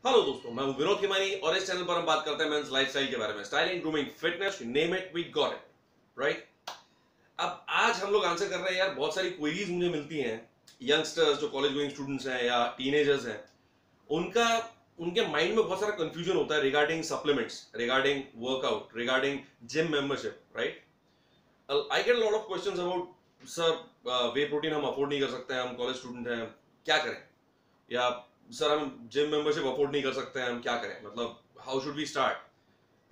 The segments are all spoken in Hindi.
हेलो दोस्तों, मैं हूं विनोद खेमानी और इस चैनल पर हम बात करते हैं मेंस लाइफस्टाइल के बारे में। Styling, grooming, fitness, you name it, we got it, right. अब आज हम लोग आंसर कर रहे हैं यार, बहुत सारी क्वेरीज मुझे मिलती हैं। यंगस्टर्स जो कॉलेज गोइंग स्टूडेंट्स हैं या टीनेजर्स हैं, उनका उनके माइंड में बहुत सारा कंफ्यूजन होता है regarding supplements, regarding workout, regarding gym membership, right. I get lot of questions about sir, way protein हम अफोर्ड नहीं कर सकते हैं, हम कॉलेज स्टूडेंट हैं, क्या करें? या सर हम जिम मेंबरशिप अफोर्ड नहीं कर सकते हैं, हम क्या करें? मतलब हाउ शुड वी स्टार्ट?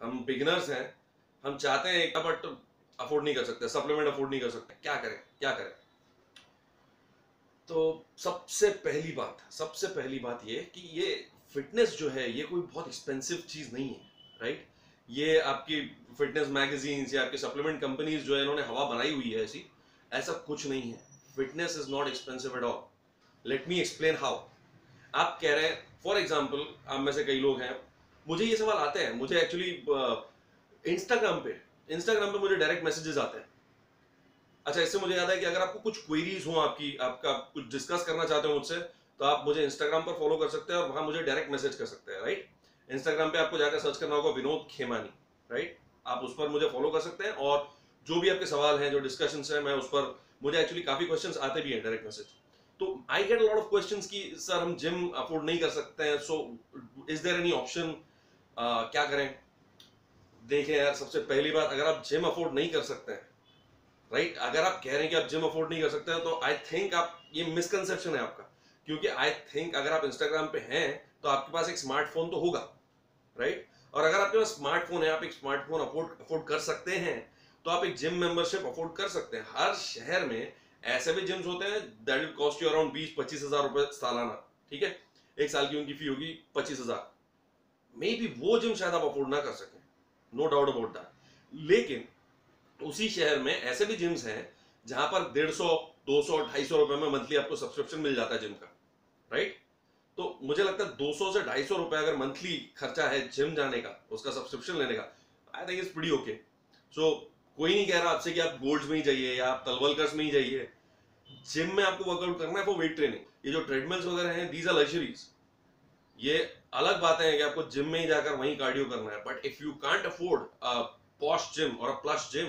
हम बिगिनर्स हैं, हम चाहते हैं बट अफोर्ड नहीं कर सकते, सप्लीमेंट अफोर्ड नहीं कर सकते, क्या करें क्या करें? तो सबसे पहली बात ये कि ये फिटनेस जो है ये कोई बहुत एक्सपेंसिव चीज नहीं है, राइट। ये आपकी फिटनेस मैगजीन्स या आपकी सप्लीमेंट कंपनीज जो है इन्होंने हवा बनाई हुई है ऐसी, ऐसा कुछ नहीं है। Fitness is not expensive at all. Let me explain how. आप कह रहे हैं, फॉर एग्जाम्पल, आप में से कई लोग हैं, मुझे ये सवाल आते हैं, मुझे एक्चुअली इंस्टाग्राम पे मुझे डायरेक्ट मैसेजेस आते हैं। अच्छा, इससे मुझे याद है कि अगर आपको कुछ क्वेरीज हो, आपका कुछ डिस्कस करना चाहते हो मुझसे, तो आप मुझे इंस्टाग्राम पर फॉलो कर सकते हैं और वहां मुझे डायरेक्ट मैसेज कर सकते हैं, राइट। इंस्टाग्राम पे आपको जाकर सर्च करना होगा विनोद खेमानी, राइट। आप उस पर मुझे फॉलो कर सकते हैं और जो भी आपके सवाल हैं, जो डिस्कशन है, मैं उस पर, मुझे एक्चुअली काफी क्वेश्चन आते भी हैं डायरेक्ट मैसेज। तो I get lot of questions कि सर हम जिम अफोर्ड नहीं कर सकते हैं, so is there any option, क्या करें? देखिए यार, सबसे पहली बात, अगर आप जिम अफोर्ड नहीं कर सकते हैं, राइट, अगर आप कह रहे हैं कि आप जिम अफोर्ड नहीं कर सकते हैं, तो आई थिंक आप, ये मिसकंसेप्शन है आपका। क्योंकि आई थिंक अगर आप इंस्टाग्राम पे हैं तो आपके पास एक स्मार्टफोन तो होगा, राइट। और अगर आपके पास स्मार्टफोन है, आप एक स्मार्टफोन अफोर्ड कर सकते हैं, तो आप एक जिम मेंबरशिप अफोर्ड कर सकते हैं। हर शहर में ऐसे भी जिम्स होते हैं that will cost you around 20-25 हजार रुपए सालाना, ठीक है। एक साल की उनकी फी होगी 25 हजार। मे बी वो जिम शायद आप अफोर्ड ना कर सकें, नो डाउट अबाउट दैट। लेकिन उसी शहर में ऐसे भी जिम्स हैं जहां पर 150, 200, 250 रुपए में मंथली आपको सब्सक्रिप्शन मिल जाता है जिम का, राइट। तो मुझे लगता है 200 से 250 रुपए अगर मंथली खर्चा है जिम जाने का, उसका सब्सक्रिप्शन लेने का, I think it's pretty okay. So कोई नहीं कह रहा आपसे कि आप गोल्ड्स में ही जाइए या आप तलवलकर्स में ही जाइए। जिम में आपको वर्कआउट करना है फॉर वेट ट्रेनिंग। ये जो ट्रेडमिल्स वगैरह हैं, दीज आर लग्जरीज। ये अलग बात है कि आपको जिम में ही जाकर वहीं कार्डियो करना है, but if you can't afford a posh gym और अ प्लस जिम,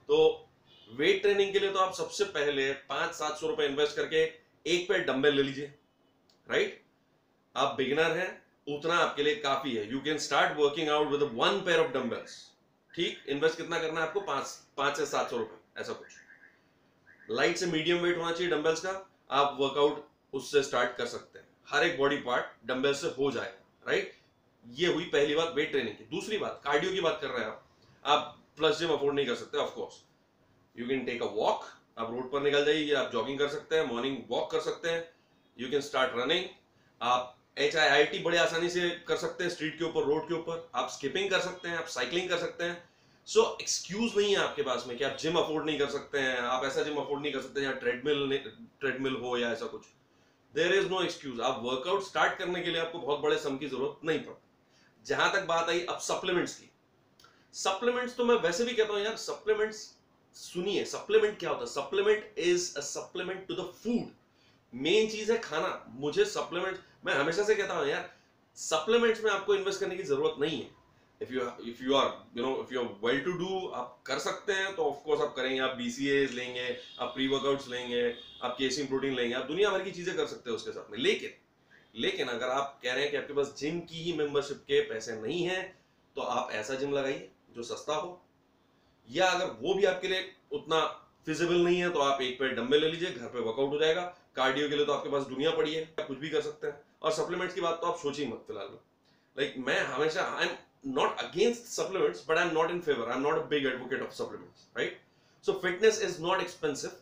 तो वेट ट्रेनिंग के लिए तो आप सबसे पहले 500-700 रुपए इन्वेस्ट करके एक पेयर डंबल ले लीजिए, राइट। आप बिगिनर हैं, उतना आपके लिए काफी है। You can start working out with one pair of dumbbells, ठीक। इन्वेस्ट कितना करना है आपको? 5 से 700 रुपए, ऐसा कुछ। लाइट से मीडियम वेट होना चाहिए डंबल्स का। आप वर्कआउट उससे स्टार्ट कर सकते हैं, हर एक बॉडी पार्ट डंबल से हो जाएगा, राइट। ये हुई पहली बात वेट ट्रेनिंग की। दूसरी बात, कार्डियो की बात कर रहे हैं आप प्लस जिम अफोर्ड नहीं कर सकते, of course you can take a walk. आप रोड पर निकल जाइए, आप जॉगिंग कर सकते हैं, मॉर्निंग वॉक कर सकते हैं। You can start running. आप HIIT बड़े आसानी से कर सकते हैं, स्ट्रीट के ऊपर, रोड के ऊपर। आप स्किपिंग कर सकते हैं, आप साइकिलिंग कर सकते हैं। सो एक्सक्यूज नहीं है आपके पास में कि आप जिम अफोर्ड नहीं कर सकते हैं, आप ऐसा जिम अफोर्ड नहीं कर सकते जहाँ ट्रेडमिल हो या ऐसा कुछ। There is no excuse. आप वर्कआउट स्टार्ट करने के लिए आपको बहुत बड़े सम की जरूरत नहीं पड़ती। जहां तक बात आई अब सप्लीमेंट्स की, सप्लीमेंट्स तो मैं वैसे भी कहता हूं यार, सप्लीमेंट्स, सुनिए, सप्लीमेंट क्या होता है? Supplement is a supplement to the food. Main चीज है खाना। मुझे सप्लीमेंट, मैं हमेशा से कहता हूं यार, सप्लीमेंट्स में आपको इन्वेस्ट करने की जरूरत नहीं है। If you are if you are well to do, आप कर सकते हैं तो ऑफ कोर्स आप करेंगे। आप BCAs लेंगे, आप प्री वर्कआउट्स लेंगे, आप केसिन प्रोटीन लेंगे, आप दुनिया भर की चीजें कर सकते हैं उसके साथ में। लेकिन अगर आप कह रहे हैं कि आपके पास जिम की ही मेंबरशिप के पैसे नहीं है, तो आप ऐसा जिम लगाइए जो सस्ता हो। या अगर वो भी आपके लिए उतना फिजिबल नहीं है, तो आप एक पेयर डंबल ले लीजिए, घर पे वर्कआउट हो जाएगा। कार्डियो के लिए तो आपके पास दुनिया पड़ी है, आप कुछ भी कर सकते हैं। और सप्लीमेंट्स की बात तो आप सोचिए मत फिलहाल में। लाइक मैं हमेशा, I am not against supplements, but I'm not in favor. I'm not a big advocate of supplements, right? So fitness is not expensive.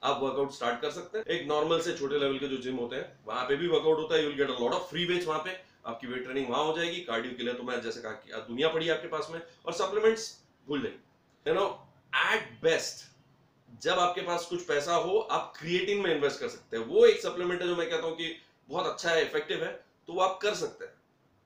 आप वर्कआउट स्टार्ट कर सकते हैं। एक नॉर्मल से छोटे लेवल के जो जिम होते हैं वहां पे भी वर्कआउट होता है। You will get a lot of free weights वहां पे। आपकी वेट ट्रेनिंग वहां हो जाएगी। कार्डियो के लिए तो मैं जैसे कहा कि दुनिया पड़ी है आपके पास में। और सप्लीमेंट्स भूल जाइए। यू नो, एट बेस्ट जब आपके पास कुछ पैसा हो, आप क्रिएटिन में इन्वेस्ट कर सकते हैं। वो एक सप्लीमेंट है जो मैं कहता हूं कि बहुत अच्छा है, इफेक्टिव है, तो वो आप कर सकते हैं।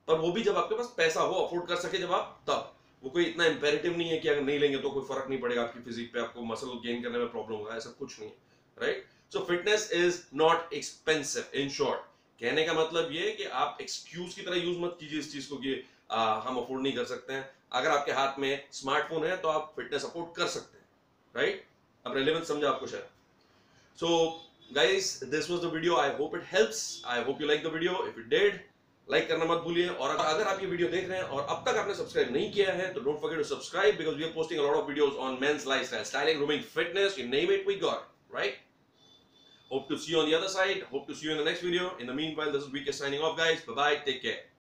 पर वो भी जब आपके पास पैसा हो, अफोर्ड कर सके जब आप, तब। वो कोई इतना इंपेरेटिव नहीं है कि अगर नहीं लेंगे तो कोई फर्क नहीं पड़ेगा आपकी फिजिक पे, आपको मसल गेन करने में प्रॉब्लम होगा, ऐसा कुछ नहीं है, right. So fitness is not expensive. In short, कहने का मतलब ये है कि आप एक्सक्यूज की तरह यूज मत कीजिए इस चीज को कि हम अफोर्ड नहीं कर सकते हैं। अगर आपके हाथ में स्मार्टफोन है तो आप फिटनेस अफोर्ड कर सकते हैं, राइट? अब रेलेवेंस समझा आपको शायद। So guys, this was the video. I hope it helps. I hope you like the video. If you did, like करना मत भूलिए। और अगर आप ये वीडियो देख रहे हैं और अब तक आपने सब्सक्राइब नहीं किया है तो don't forget to subscribe, because we are posting a lot of videos on men's lifestyle, styling, grooming, fitness, you name it, we got it, right? Hope to see you on the other side. Hope to see you in the next video. In the meanwhile, this is VK signing off, guys. Bye bye. Take care.